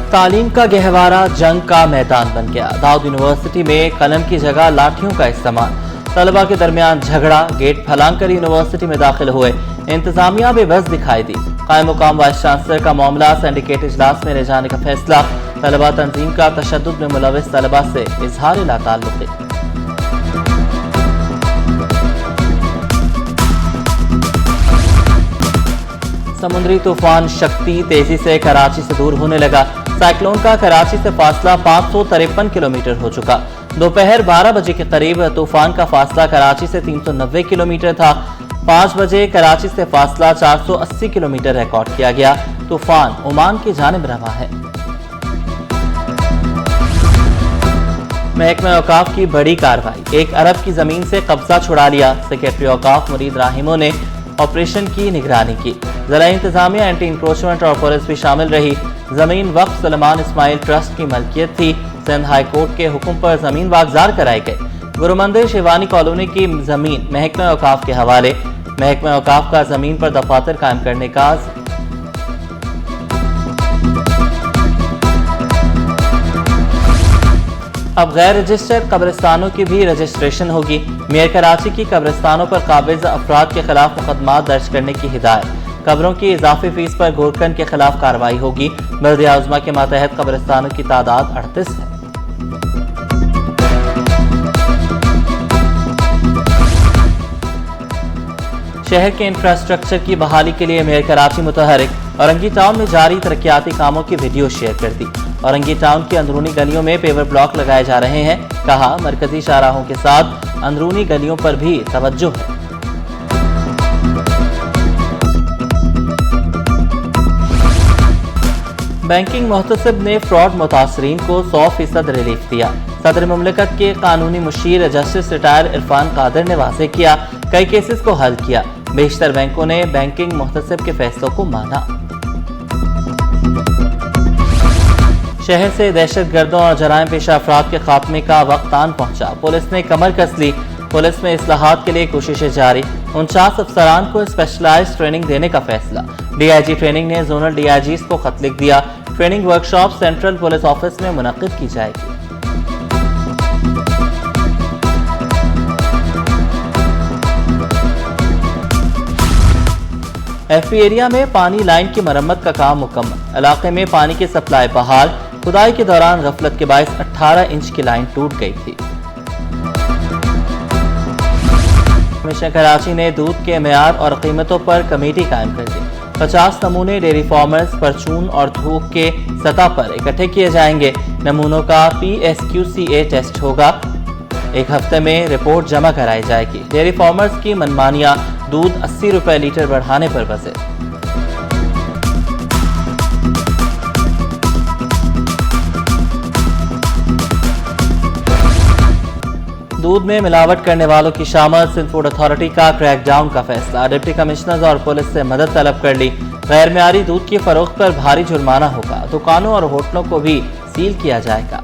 तालीम का गहवारा जंग का मैदान बन गया। दाऊद यूनिवर्सिटी में कलम की जगह लाठियों का इस्तेमाल, तलबा के दरमियान झगड़ा, गेट फलांग कर यूनिवर्सिटी में दाखिल हुए, इंतजामिया बेबस दिखाई दी। कायम मुकाम वाइस चांसलर का मामला सिंडिकेट इजलास में ले जाने का फैसला, तलबा तंजीम का तशद्दुद में मुलविस तलबा से इजहार ला ताल्लुक़। समुद्री तूफान शक्ति तेजी से कराची से दूर होने लगा। साइक्लोन का कराची से फासला 553 किलोमीटर हो चुका। दोपहर 12 बजे के करीब तूफान का फासला कराची से 390 किलोमीटर था। 5 बजे कराची से फासला 480 किलोमीटर रिकॉर्ड किया गया। तूफान ओमान की जानिब रवा है। महकमा औकाफ की बड़ी कार्रवाई, 1 अरब की जमीन से कब्जा छुड़ा लिया। सेक्रेटरी औकाफ मुरीद राहिमो ने ऑपरेशन की निगरानी की। जिला इंतजामिया, एंटी इंक्रोचमेंट और पुलिस भी शामिल रही। जमीन वक्फ सलमान इस्माइल ट्रस्ट की मलकियत थी। सिंध हाई कोर्ट के हुक्म पर जमीन वागजार कराई गई। गुरुमंदिर शिवानी कॉलोनी की जमीन महकमा औकाफ के हवाले। महकमा औकाफ का जमीन पर दफातर कायम करने का अब गैर रजिस्टर्ड कब्रिस्तानों की भी रजिस्ट्रेशन होगी। मेयर कराची की कब्रिस्तानों पर काबिज अफराद के खिलाफ मुकदमा दर्ज करने की हिदायत। कब्रों की इजाफी फीस पर गोरकन के खिलाफ कार्रवाई होगी। बल्दिया उज़्मा के मातहत कब्रिस्तानों की तादाद 38 है। शहर के इंफ्रास्ट्रक्चर की बहाली के लिए मेयर कराची मुतहरिक। औरंगी टाउन में जारी तरक्याती कामों की वीडियो शेयर कर दी। औरंगी टाउन की अंदरूनी गलियों में पेवर ब्लॉक लगाए जा रहे हैं। कहा, मरकजी शाहराहों के साथ अंदरूनी गलियों पर भी तवज्जो है। बैंकिंग मुहतसिब ने फ्रॉड मुतासरीन को 100% रिलीफ दिया। सदर मुमलिकत के कानूनी मुशीर जस्टिस रिटायर इरफान कादिर ने वाज़ेह किया, कई केसेस को हल किया। बेशतर बैंकों ने बैंकिंग मुहतसिब के फैसलों को माना। शहर से दहशत गर्दों और जराइम पेशा अफराद के खात्मे का वक्त आन पहुंचा। पुलिस ने कमर कस ली। पुलिस में इस्लाहात के लिए कोशिशें जारी। 49 अफसरान को स्पेशलाइज्ड ट्रेनिंग देने का फैसला। डीआईजी ट्रेनिंग ने जोनल डीआईजीज को खत लिख दिया। Training workshop central police office में मुनक्किद की जाएगी। एफपी एरिया में पानी लाइन की मरम्मत का काम मुकम्मल। इलाके में पानी की सप्लाई बहाल। खुदाई के दौरान गफलत के बायस 18 इंच की लाइन टूट गई थी। कमिश्नर कराची ने दूध के मेयार और कीमतों पर कमेटी कायम कर दी। 50 नमूने डेयरी फार्मर्स, परचून और थूक के सतह पर इकट्ठे किए जाएंगे। नमूनों का PSQCA टेस्ट होगा। 1 हफ्ते में रिपोर्ट जमा कराई जाएगी। डेयरी फार्मर्स की मनमानियां, दूध 80 रुपए लीटर बढ़ाने पर बसे। दूध में मिलावट करने वालों की शामत। सिंध फूड अथॉरिटी का क्रैकडाउन का फैसला। डिप्टी कमिश्नर्स और पुलिस से मदद तलब कर ली। गैर मियारी दूध की फरोख्त पर भारी जुर्माना होगा। दुकानों और होटलों को भी सील किया जाएगा।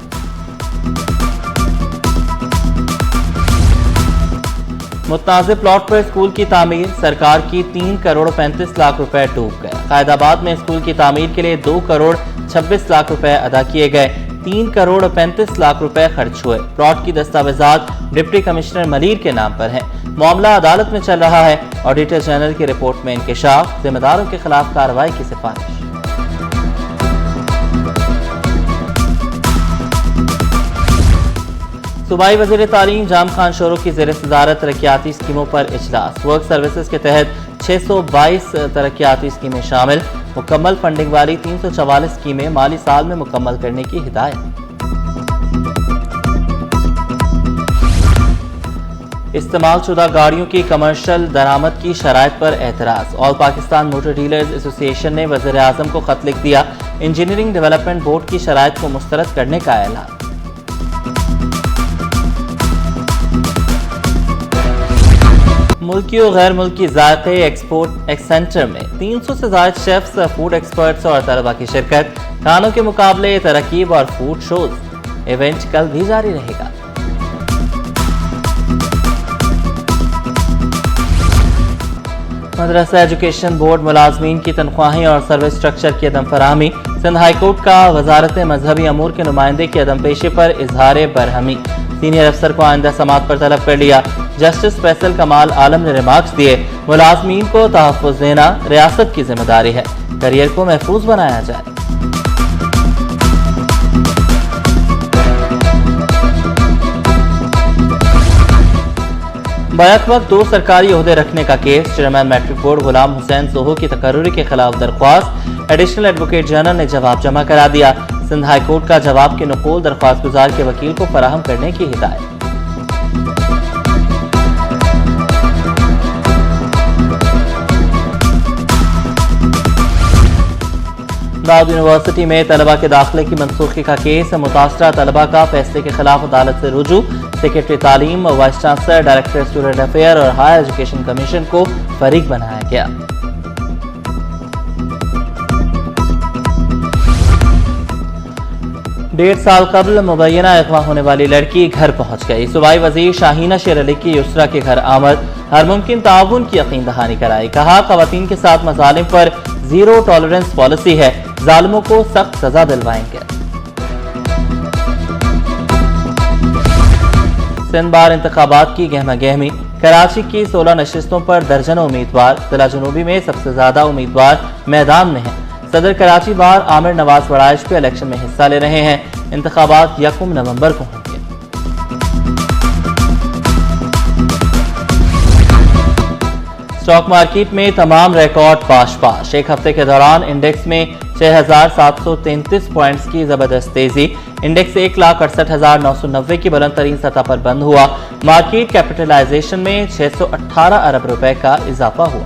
मुतनाज़िर प्लॉट पर स्कूल की तामीर। सरकार की 3 करोड़ 35 लाख रुपए डूब गए। कायदाबाद में स्कूल की तामीर के लिए 2 करोड़ 26 लाख रुपए अदा किए गए। 3 करोड़ 35 लाख रुपए खर्च हुए। प्लॉट की दस्तावेजात डिप्टी कमिश्नर मलीर के नाम पर है। मामला अदालत में चल रहा है। ऑडिटर जनरल की रिपोर्ट में इंकशाफ। जिम्मेदारों के खिलाफ कार्रवाई की सिफारिश। सूबाई वज़ीर तालीम जाम खान शोरो की ज़ेर सदारत तरक्याती स्कीमों पर इजलास। वर्क सर्विसेज के तहत 622 तरक्याती स्कीमें शामिल। मुकम्मल फंडिंग वाली 344 स्कीमें माली साल में मुकम्मल करने की हिदायत। इस्तेमाल शुदा गाड़ियों की कमर्शियल दरामद की शराइत पर एतराज। All Pakistan motor dealers association ने वज़ीर आज़म को खत लिख दिया। इंजीनियरिंग डेवलपमेंट बोर्ड की शराइत को मुस्तरद करने का ऐलान। मुल्की और गैर मुल्की जायके एक्सपोर्ट सेंटर में 300 से ज्यादा शेफ्स, फूड एक्सपर्ट्स और तलबा की शिरकत। खानों के मुकाबले, तरकीब और फूड शोज। इवेंट कल भी जारी रहेगा। मदरसा एजुकेशन बोर्ड मुलाजमीन की तनख्वाहें और सर्विस स्ट्रक्चर की अदम फराहमी। सिंध हाई कोर्ट का वजारत मजहबी अमूर के नुमाइंदे की अदम पेशी पर इजहार बरहमी। सीनियर अफसर को आइंदा समात पर तलब कर लिया। जस्टिस फैसल कमाल आलम ने रिमार्क्स दिए, मुलाजमीन को तहफ़्फ़ुज़ देना रियासत की जिम्मेदारी है, करियर को महफूज बनाया जाए। बैक वक्त 2 सरकारी ओहदे रखने का case. Chairman matric board Ghulam Hussain Soho की तकर्रुरी के खिलाफ दरख्वास्त। एडिशनल एडवोकेट जनरल ने जवाब जमा करा दिया। सिंध हाई कोर्ट का जवाब की नकुल दरख्वास्त गुजार के वकील को फराहम करने की हिदायत। दाऊद यूनिवर्सिटी में तलबा के दाखिले की मनसूखी का केस। मुतासरा तलबा का फैसले के खिलाफ अदालत से रुजू। सेक्रेटरी तालीम, vice chancellor, director student affair और हायर एजुकेशन कमीशन को फरीक बनाया गया। डेढ़ साल कबल मुबैना अगवा होने वाली लड़की घर पहुंच गई। सूबाई वजीर शाहीना शेर अली की युसरा के घर आमद। हर मुमकिन ताउन की यकीन दहानी कराई। कहा, खवातीन के साथ मजालिम पर जीरो टॉलरेंस पॉलिसी है, जालिमों को सख्त सजा दिलवाएंगे। सिंध बार इंतखाबात की गहमा गहमी। कराची की 16 नशिस्तों पर दर्जनों उम्मीदवार। जिला जनूबी में सबसे ज्यादा उम्मीदवार मैदान में हैं। सदर कराची बार आमिर नवाज वड़ाइश पे इलेक्शन में हिस्सा ले रहे हैं। इंतखाबात 1 नवंबर को होंगे। स्टॉक मार्केट में तमाम रिकॉर्ड पाश। एक हफ्ते के दौरान इंडेक्स में 6,733 पॉइंट्स की जबरदस्त तेजी। इंडेक्स 1,68,990 की बुलंद तरीन सतह पर बंद हुआ। मार्केट कैपिटलाइजेशन में 618 अरब रुपए का इजाफा हुआ।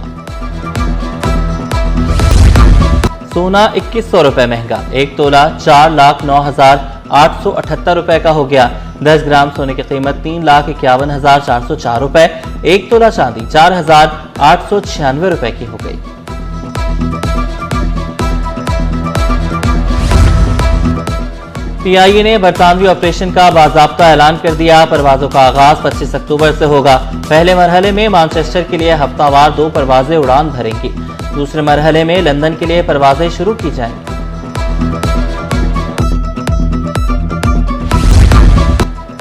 सोना 2100 रुपए महंगा। 1 तोला 4,09,878 रुपए का हो गया। 10 ग्राम सोने की कीमत 3,51,404 रुपए। 1 तोला चांदी 4,896 रुपए की हो गई। PIA ने बरतानवी ऑपरेशन का बाज़ाब्ता ऐलान कर दिया। परवाजों का आगाज 25 अक्टूबर से होगा। पहले मरहले में मैनचेस्टर के लिए हफ्तावार 2 परवाजें उड़ान भरेंगी। दूसरे मरहले में लंदन के लिए परवाजें शुरू की जाएंगी।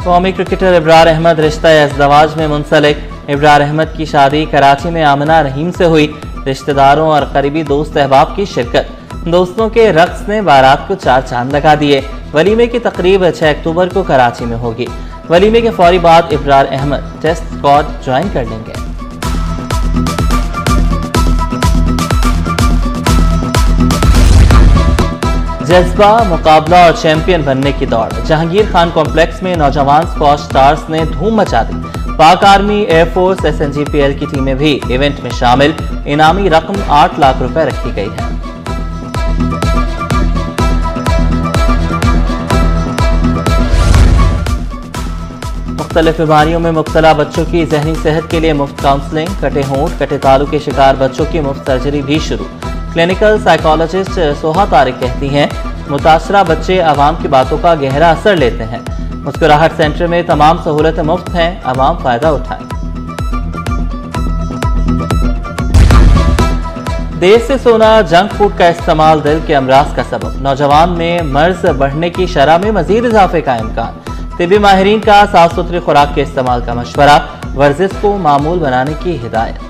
कौमी क्रिकेटर इब्रार अहमद रिश्ता अज़दवाज में मुंसलिक। इब्रार अहमद की शादी कराची में आमिना रहीम से हुई। रिश्तेदारों और करीबी दोस्त अहबाब की शिरकत। दोस्तों के रक्स ने बारात को 4 चांद लगा दिए। वलीमे की तकरीब 6 अक्टूबर को कराची में होगी। वलीमे के फौरी बाद Ibrar Ahmed test squad join कर लेंगे। जज्बा, मुकाबला और चैंपियन बनने की दौड़। जहांगीर खान कॉम्प्लेक्स में नौजवान स्क्वॉश स्टार्स ने धूम मचा दी। पाक आर्मी, एयरफोर्स, SNGPL की टीमें भी इवेंट में शामिल। इनामी रकम 8 लाख रुपए रखी गई है। मुख्तलिफ बीमारियों में मुब्तला बच्चों की जहनी सेहत के लिए मुफ्त काउंसलिंग। कटे होंठ, कटे तालू के शिकार बच्चों की मुफ्त सर्जरी भी शुरू। क्लिनिकल साइकोलॉजिस्ट सोहा तारिक कहती हैं, मुतासरा बच्चे आवाम की बातों का गहरा असर लेते हैं। मुस्कुराहट सेंटर में तमाम सहूलतें मुफ्त हैं, आवाम फायदा उठाएं। देर से सोना, जंक फूड का इस्तेमाल दिल के अमराज का सबब। नौजवान में मर्ज बढ़ने की शरह में मजीद इजाफे का इम्कान। तिब्बी माहिरीन का साफ सुथरी खुराक के इस्तेमाल का मशवरा। वर्जिश को मामूल बनाने की हिदायत।